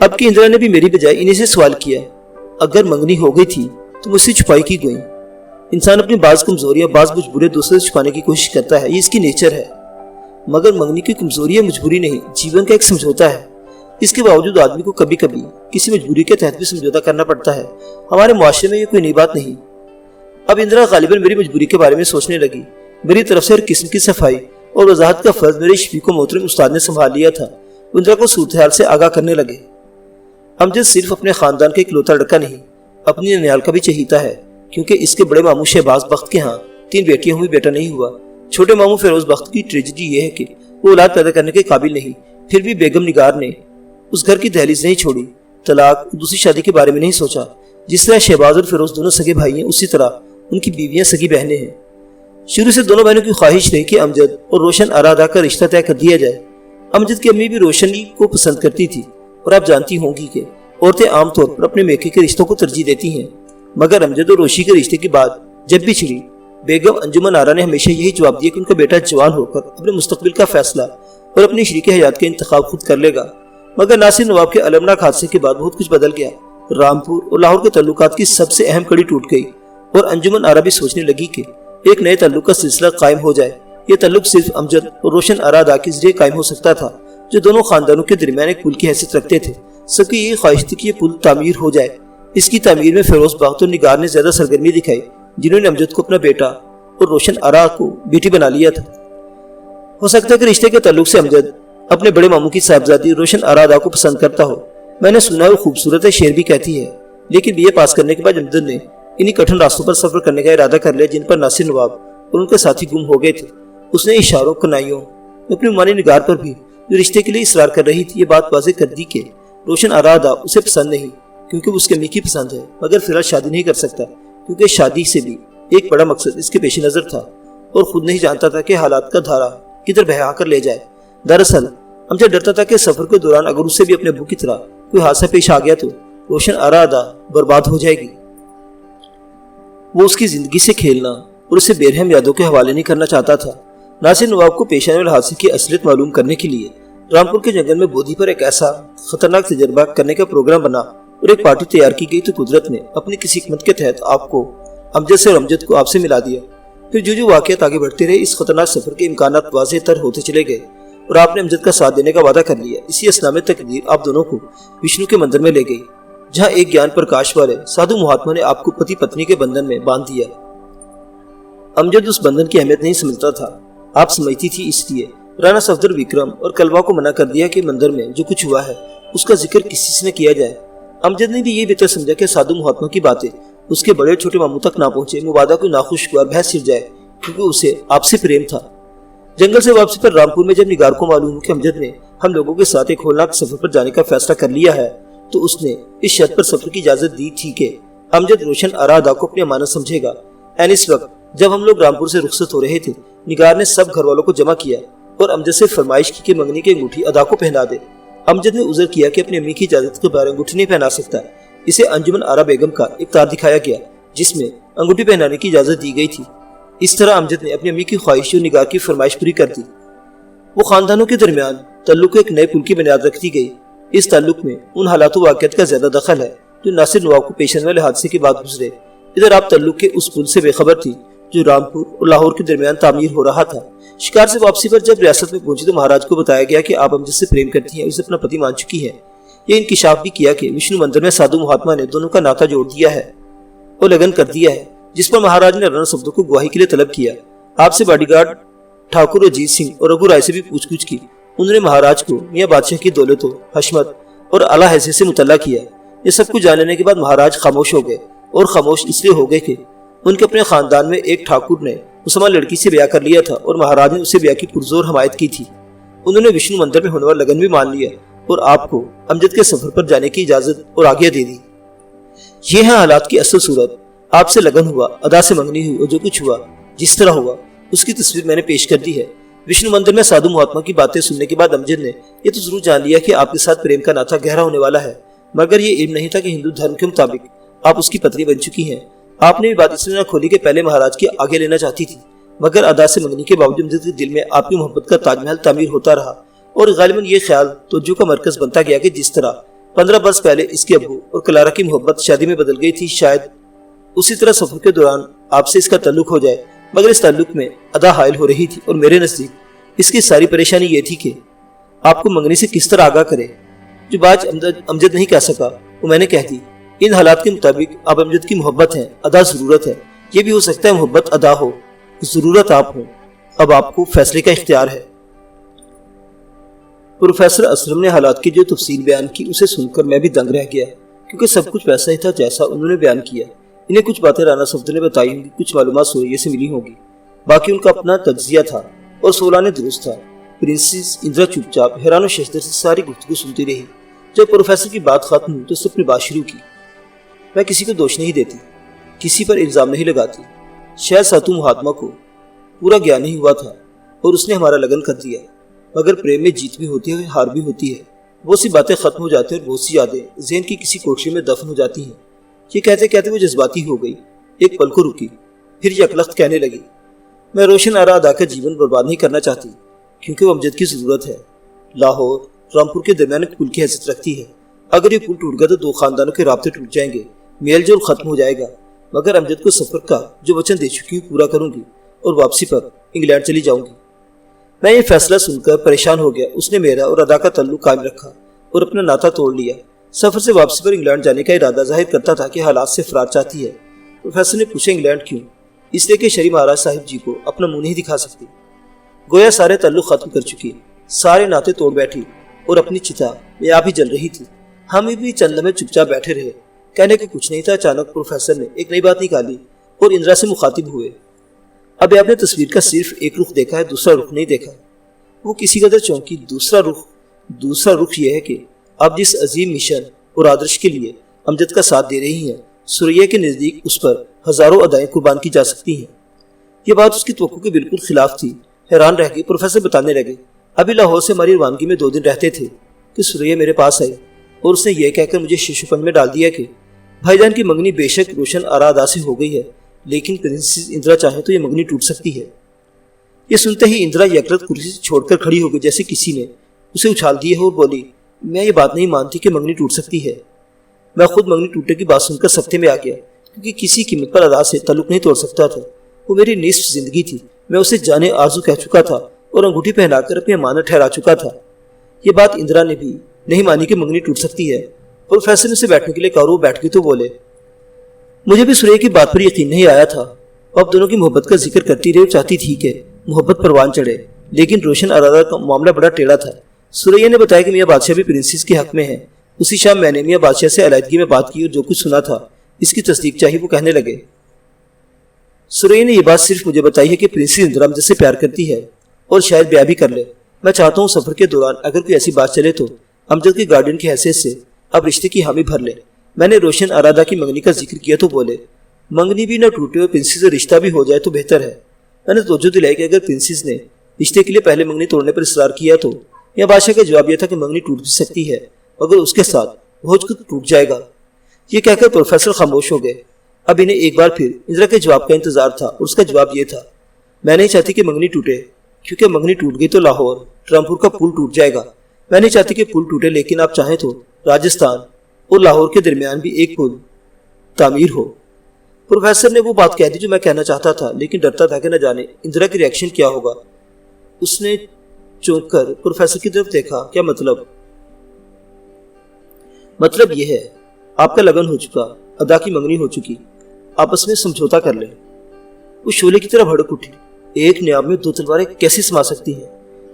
अब की इंदिरा ने भी मेरी बजाय इन्हीं से सवाल किया, अगर मंगनी हो गई थी तो मुझसे छुपाई की गई? इंसान अपनी बाज कमजोरियां बाज मजबूरियां दूसरे से छुपाने की कोशिश करता है, ये इसकी नेचर है। मगर मंगनी की कमजोरी है, मजबूरी नहीं, जीवन का एक समझौता है। इसके बावजूद आदमी को कभी कभी किसी मजबूरी के तहत भी समझौता करना पड़ता है। हमारे मुआशरे में ये कोई नई बात नहीं। अब इंदिरा गालिबन मेरी मजबूरी के बारे में सोचने लगी। मेरी तरफ से हर किस्म की सफाई और वजाहत का फर्ज मेरे शफीक मोहतरम उस्ताद ने संभाल लिया था। इंदिरा को सूरत से आगाह करने लगे। अमजद सिर्फ अपने खानदान का इकलौता लड़का नहीं, अपनी ननिहाल का भी चहीता है, क्योंकि इसके बड़े मामू शहबाज बख्त के यहाँ 3 बेटियां हुई, बेटा नहीं हुआ। छोटे मामू फिरोज बख्त की ट्रेजेडी ये है कि वो औलाद पैदा करने के काबिल नहीं, फिर भी बेगम निगार ने उस घर की दहलीज नहीं छोड़ी। तलाक, दूसरी शादी के बारे में नहीं सोचा। जिस तरह शहबाज और फिरोज दोनों सगे भाई हैं, उसी तरह उनकी बीवियां सगी बहनें हैं। शुरू से दोनों बहनों की ख्वाहिश रही कि अमजद और रोशन आराधा का रिश्ता तय कर दिया जाए। अमजद की अम्मी भी रोशनी को पसंद करती थी, और आप जानती होंगी कि औरतें आमतौर पर अपने मेके के रिश्तों को तरजीह देती हैं। मगर अमजद और रोशी के रिश्ते की बात जब भी छिड़ी, बेगम अंजुमन आरा ने हमेशा यही जवाब दिया कि उनका बेटा जवान होकर अपने मुस्तकबिल का फैसला और अपनी शरीक हयात का इंतखाब खुद कर लेगा। मगर नासिर नवाब के अलमनाक हादसे के बाद बहुत कुछ बदल गया। रामपुर और लाहौर के तल्लुकात की सबसे अहम कड़ी टूट गई और अंजुमन आरा भी सोचने लगी कि एक नए तल्लुक का सिलसिला कायम हो जाए। ये तल्लुक सिर्फ अमजद और रोशन आराधा के जरिए कायम हो सकता था, जो दोनों खानदानों के दरमियान एक पुल की हैसियत रखते थे। सबकी ये ख्वाहिश थी कि ये पुल तामीर हो जाए। इसकी तामीर में फिरोज बख्त और निगार ने ज्यादा सरगर्मी दिखाई, जिन्होंने अमजद को अपना बेटा और रोशन आरा को बेटी बना लिया था। हो सकता है कि रिश्ते के तल्लुक से अमजद अपने बड़े मामू की साहबजादी रोशन आराधा को पसंद करता हो। मैंने सुना है वो खूबसूरत है, शेर भी कहती है। लेकिन बीए पास करने के बाद अमजद ने इन्हीं कठिन रास्तों पर सफर करने का इरादा कर लिया, जिन पर नासिर नवाब और उनके साथी गुम हो गए थे। उसने इशारों, कनाइयों, अपनी मानी निगार पर भी जो रिश्ते के लिए इसरार कर रही थी, ये बात वाज़ेह कर दी कि रोशन आराधा उसे पसंद नहीं, क्योंकि उसके अम्मी की पसंद है, मगर फिलहाल शादी नहीं कर सकता, क्योंकि शादी से भी एक बड़ा मकसद इसके पेश नजर था और खुद नहीं जानता था कि हालात का धारा किधर बहा कर ले जाए। दरअसल अमजद डरता था कि सफर के दौरान अगर उससे भी अपने अब्बू की तरह कोई हादसा पेश आ गया तो रोशन आराधा बर्बाद हो जाएगी। वो उसकी जिंदगी से खेलना और उसे बेरहम यादों के हवाले नहीं करना चाहता था। नासिर नवाब को पेश आने वाले हादसे की असलियत मालूम करने के लिए रामपुर के जंगल में बोधी पर एक ऐसा खतरनाक तजर्बा करने का प्रोग्राम बना और एक पार्टी तैयार की गई, तो कुदरत ने अपनी किसी हिकमत के तहत आपको अमजद से और अमजद को आपसे मिला दिया। फिर जो जो वाक़यात आगे बढ़ते रहे, इस खतरनाक सफर के इम्कानात वाज़ेह तर होते चले गए और आपने अमजद का साथ देने का वादा कर लिया। इसी असना में तकदीर आप दोनों को विष्णु के मंदिर में ले गई, जहाँ एक ज्ञान प्रकाश वाले साधु महात्मा ने आपको पति पत्नी के बंधन में बांध दिया। अमजद उस बंधन की अहमियत नहीं समझता था, आप समझती थी, इसलिए رانا صفدر وکرم اور کلبہ کو منع کر دیا کہ مندر میں جو کچھ ہوا ہے اس کا ذکر کسی سے نہ کیا جائے۔ امجد نے بھی یہ بہتر سمجھا کہ سادھو مہاتما کی باتیں اس کے بڑے چھوٹے ماموں تک نہ پہنچے، مبادہ کو ناخوشگوار بحث چھڑ جائے، کیونکہ اسے آپ سے پریم تھا۔ جنگل سے واپسی پر رامپور میں جب نگار کو معلوم ہو کہ امجد نے ہم لوگوں کے ساتھ ایک ہولناک سفر پر جانے کا فیصلہ کر لیا ہے تو اس نے اس شرط پر سفر کی اجازت دی تھی کہ امجد روشن آرا ادا کو اپنی امانت سمجھے گا۔ اس وقت جب ہم لوگ رامپور سے رخصت ہو رہے تھے، نگار نے سب گھر والوں کو جمع کیا اور امجد سے فرمائش کی کہ منگنی کی انگوٹھی ادا کو پہنا دے۔ امجد نے عذر کیا کہ اپنی امی کی اجازت کے بغیر انگوٹھی نہیں پہنا سکتا۔ اسے انجمن آرا بیگم کا ایک تار دکھایا گیا جس میں انگوٹھی پہنانے کی اجازت دی گئی تھی۔ اس طرح امجد نے اپنی امی کی خواہش اور نگار کی فرمائش پوری کر دی۔ وہ خاندانوں کے درمیان تعلق کو ایک نئے پل کی بنیاد رکھتی گئی۔ اس تعلق میں ان حالات و واقعات کا زیادہ دخل ہے جو ناصر نواب کو پیش آنے والے حادثے کے بعد گزرے۔ ادھر آپ تعلق کے اس پل سے بے خبر تھی جو رامپور اور لاہور کے درمیان تعمیر ہو رہا تھا۔ شکار سے واپسی پر جب ریاست میں پہنچی تو مہاراج کو بتایا گیا کہ آپ امجد سے پریم کرتی ہیں، اسے اپنا پتی مان چکی ہیں۔ یہ انکشاف بھی کیا کہ وشنو مندر میں سادھو مہاتما نے دونوں کا ناطا جوڑ دیا ہے اور لگن کر دیا ہے، جس پر مہاراج نے رانا صفدر کو گواہی کے لیے طلب کیا۔ آپ سے باڈی گارڈ ٹھاکر اجیت سنگھ اور رگھو رائے سے بھی پوچھ گچھ کی۔ انہوں نے مہاراج کو میاں بادشاہ کی دولت و حشمت اور اعلیٰ حیثیت سے مطلع کیا۔ یہ سب کچھ جان لینے کے بعد مہاراج خاموش ہو گئے، اور خاموش اس لیے ہو گئے کہ ان کے اپنے خاندان میں ایک ٹھاکر نے مسلمان لڑکی سے بیاہ کر لیا تھا اور مہاراج نے اسے بیاہ کی پرزور حمایت کی تھی۔ انہوں نے وشنو مندر میں ہونے والا لگن بھی مان لیا اور آپ کو امجد کے سفر پر جانے کی اجازت اور آگیا دے دی۔ یہ ہے حالات کی اصل صورت۔ آپ سے لگن ہوا، ادا سے منگنی ہوئی، اور جو کچھ ہوا جس طرح ہوا اس کی تصویر میں نے پیش کر دی ہے۔ وشنو مندر میں سادھو مہاتما کی باتیں سننے کے بعد امجد نے یہ تو ضرور جان لیا کہ آپ کے ساتھ پریم کا ناطا گہرا ہونے والا ہے، مگر یہ علم نہیں تھا کہ ہندو دھرم کے مطابق آپ اس کی پتنی بن چکی ہیں۔ آپ نے بھی بات اس لیے نہ کھولی کہ پہلے مہاراج کی آگے لینا چاہتی تھی، مگر ادا سے منگنی کے باوجود امجد کے دل میں آپ کی محبت کا تاج محل تعمیر ہوتا رہا، اور غالباً یہ خیال توجہ کا مرکز بنتا گیا کہ جس طرح 15 برس پہلے اس کے ابو اور کلارا کی محبت شادی میں بدل گئی تھی، شاید اسی طرح سفر کے دوران آپ سے اس کا تعلق ہو جائے۔ مگر اس تعلق میں ادا حائل ہو رہی تھی، اور میرے نزدیک اس کی ساری پریشانی یہ تھی کہ آپ کو منگنی سے کس طرح آگاہ کرے۔ جو بات امجد نہیں کہہ سکا وہ میں نے کہہ دی۔ ان حالات کے مطابق آپ امجد کی محبت ہے، ادا ضرورت ہے۔ یہ بھی ہو سکتا ہے محبت ادا ہو، ضرورت آپ ہو۔ اب آپ کو فیصلے کا اختیار ہے۔ پروفیسر اسلم نے حالات کی جو تفصیل بیان کی اسے سن کر میں بھی دنگ رہ گیا، کیونکہ سب کچھ ویسا ہی تھا جیسا انہوں نے بیان کیا۔ انہیں کچھ باتیں رانا صفدر نے بتائی ہوں گی، کچھ معلومات سوریہ سے ملی ہوں گی، باقی ان کا اپنا تجزیہ تھا اور سولان درست تھا۔ پرنسس اندرا چپ چاپ حیران و ششدر سے ساری گفتگو سنتی رہی۔ جب پروفیسر کی بات ختم ہوئی تو اس نے اپنی بات شروع کی۔ میں کسی کو دوش نہیں دیتی، کسی پر الزام نہیں لگاتی۔ شاید سادھو مہاتما کو پورا گیان نہیں ہوا تھا اور اس نے ہمارا لگن کر دیا، مگر پریم میں جیت بھی ہوتی ہے، ہار بھی ہوتی ہے۔ بہت سی باتیں ختم ہو جاتی ہیں اور بہت سی یادیں ذہن کی کسی کوٹری میں دفن ہو جاتی ہیں۔ یہ کہتے کہتے وہ جذباتی ہو گئی، ایک پل کو رکی، پھر یکلخت کہنے لگی، میں روشن آرا ادا کا جیون برباد نہیں کرنا چاہتی، کیونکہ وہ امجد کی ضرورت ہے۔ لاہور رامپور کے درمیان ایک پل کی حیثیت رکھتی ہے۔ اگر یہ پل ٹوٹ گیا تو دو خاندانوں کے رابطے ٹوٹ جائیں گے، میل جول ختم ہو جائے گا۔ مگر امجد کو سفر کا جو وچن دے چکی ہوں پورا کروں گی اور واپسی پر انگلینڈ چلی جاؤں گی۔ میں یہ فیصلہ سن کر پریشان ہو گیا۔ اس نے میرا اور ادا کا تعلق قائم رکھا اور اپنا ناطا توڑ لیا۔ سفر سے واپسی پر انگلینڈ جانے کا ارادہ ظاہر کرتا تھا کہ حالات سے فرار چاہتی ہے۔ پروفیسر نے پوچھا انگلینڈ کیوں؟ اس لیے کہ شری مہاراج صاحب جی کو اپنا منہ نہیں دکھا سکتی، گویا سارے تعلق ختم کر چکی، سارے ناطے توڑ بیٹھی اور اپنی چتا میں آپ ہی جل رہی تھی۔ ہم بھی چند لمحے چپ چاپ بیٹھے رہے، کہنے کو کچھ نہیں تھا۔ اچانک پروفیسر نے ایک نئی بات نکالی اور اندرا سے مخاطب ہوئے، اب آپ نے تصویر کا صرف ایک رخ دیکھا ہے، دوسرا رخ نہیں دیکھا۔ وہ کسی قدر چونکی۔ دوسرا رخ یہ ہے کہ آپ جس عظیم مشن اور آدرش کے لیے امجد کا ساتھ دے رہی ہیں، سوریا کے نزدیک اس پر ہزاروں ادائیں قربان کی جا سکتی ہیں۔ یہ بات اس کی توقع کے بالکل خلاف تھی۔ حیران رہ گئی۔ پروفیسر بتانے لگے، ابھی لاہور سے ہماری روانگی میں 2 دن رہتے تھے کہ سوریا میرے پاس آئی اور اس نے یہ کہہ کر مجھے شیشو پنج میں ڈال دیا کہ بھائی جان کی منگنی بے شک روشن آرا ادا سے ہو گئی ہے، لیکن پرنسس اندرا چاہے تو یہ منگنی ٹوٹ سکتی ہے۔ یہ سنتے ہی اندرا یکرت کرسی سے چھوڑ کر کھڑی ہو گئی، جیسے کسی نے اسے اچھال دیا ہو، اور بولی، میں یہ بات نہیں مانتی کہ منگنی ٹوٹ سکتی ہے۔ میں خود منگنی ٹوٹنے کی بات سن کر سکتے میں آ گیا، کیونکہ کسی قیمت پر ادا سے تعلق نہیں توڑ سکتا تھا۔ وہ میری نصف زندگی تھی، میں اسے جانے آرزو کہہ چکا تھا اور انگوٹھی پہنا کر اپنی امانت ٹھہرا چکا تھا۔ یہ بات اندرا نے بھی نہیں مانی کہ منگنی ٹوٹ سکتی ہے۔ پروفیسر نے اسے بیٹھنے کے لیے کہا، وہ بیٹھ گئی تو بولے، مجھے بھی سوریا کی بات پر یقین نہیں آیا تھا۔ اب دونوں کی محبت کا ذکر کرتی رہی اور چاہتی تھی کہ محبت پروان چڑھے۔ लेकिन रोशन अरादा का मामला बड़ा टेढ़ा था। सुरैया ने बताया कि मियाँ बादशाह भी प्रिंसेस के हक में है। उसी शाम मैंने मियाँ बादशाह से अलहदगी में बात की और जो कुछ सुना था इसकी तस्दीक चाहिए वो कहने लगे। सुरैया ने यह बात सिर्फ मुझे बताई है कि प्रिंसेस इंदिरा मुझसे प्यार करती है और शायद ब्याह भी कर ले। मैं चाहता हूँ सफर के दौरान अगर कोई ऐसी बात चले तो अमजद के गार्डियन की हैसियत से अब रिश्ते की हामी भर ले। मैंने रोशन अरादा की मंगनी का जिक्र किया तो बोले, मंगनी भी न टूटे और प्रिंसेस से रिश्ता भी हो जाए तो बेहतर है। मैंने तवज्जो दिलाई कि अगर प्रिंसेस ने रिश्ते के लिए पहले मंगनी तोड़ने पर इसरार किया तो यह बादशाह का जवाब यह था कि मंगनी टूट भी सकती है मगर उसके साथ भोज खुद टूट जाएगा। ये कहकर प्रोफेसर खामोश हो गए। अब इन्हें एक बार फिर इंदिरा के जवाब का इंतजार था और उसका जवाब ये था, मैं नहीं चाहती कि मंगनी टूटे, क्योंकि मंगनी टूट गई तो लाहौर ट्रामपुर का पुल टूट जाएगा। मैं नहीं चाहती कि पुल टूटे, लेकिन आप चाहें तो राजस्थान और लाहौर के दरमियान भी एक पुल तामीर हो। प्रोफेसर ने वो बात कह दी जो मैं कहना चाहता था, लेकिन डरता था कि न जाने इंदिरा की रिएक्शन क्या होगा। उसने चौंक कर प्रोफेसर की तरफ देखा। क्या मतलब? मतलब यह है, आपका लगन हो चुका, अदा की मंगनी हो चुकी, आपस में समझौता कर ले। वो शोले की तरह भड़क उठी। एक न्याब में दो तलवारें कैसे समा सकती हैं?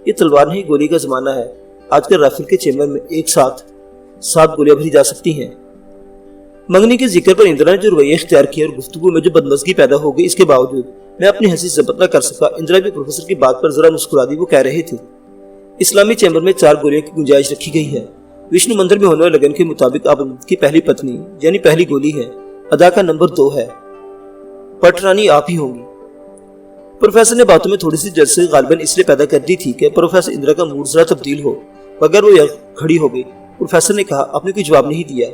ये तलवार नहीं, गोली का जमाना है। आजकल राइफल के चेम्बर में एक साथ 7 गोलियां भरी जा सकती हैं। मंगनी के जिक्र पर इंदिरा ने जो रवैया इख्तियार किया और गुफ्तगू में जो बदमज़गी पैदा हो गई, इसके बावजूद मैं अपनी हंसी जब्त न कर सका। इंदिरा भी प्रोफेसर की बात पर जरा मुस्कुरा दी। वो कह रही थी, इस्लामी चैम्बर में 4 गोलियों की गुंजाइश रखी गई है। विष्णु मंदिर में होने वाले लगन के मुताबिक आप की पहली पत्नी यानी पहली गोली है। अदा का नंबर 2 है। पटरानी आप ही होंगी। प्रोफेसर ने बातों में थोड़ी सी जल्दी गालिबन इसलिए पैदा कर दी थी कि प्रोफेसर इंदिरा का मूड जरा तब्दील हो, मगर वो खड़ी हो गई। प्रोफेसर ने कहा, आपने कोई जवाब नहीं दिया।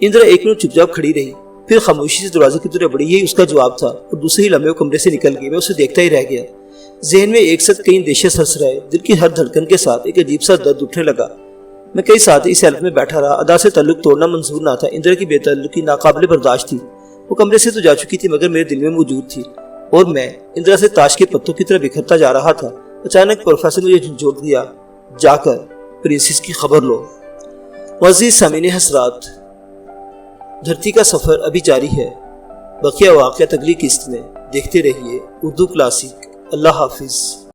इंदिरा एक मिनट चुपचाप खड़ी रही, फिर खामोशी से दरवाजे की तरफ बढ़ी। यही उसका जवाब था और दूसरे ही लम्हे वो कमरे से निकल गई। मैं उसे देखता ही रह गया। जहन में एक साथ कई अंदेशे सरसराए। दिल की हर धड़कन के साथ एक अजीब सा दर्द उठने लगा। मैं कई साथ इस हालत में बैठा रहा। अदा से ताल्लुक तोड़ना मंजूर ना था। इंदिरा की बेताल्लुकी नाकाबिले बर्दाश्त थी। वो कमरे से तो जा चुकी थी मगर मेरे दिल में मौजूद थी और मैं इंदिरा से ताश के पत्तों की तरह बिखरता जा रहा था। अचानक प्रोफेसर ने मुझे झंझोड़ दिया, जाकर प्रिंसेस की खबर लो। मज़ीद सामीने हसरात, धरती का सफर अभी जारी है। बकिया वाक़ियात अगली किस्त में। देखते रहिए उर्दू क्लासिक। अल्लाह हाफिज़।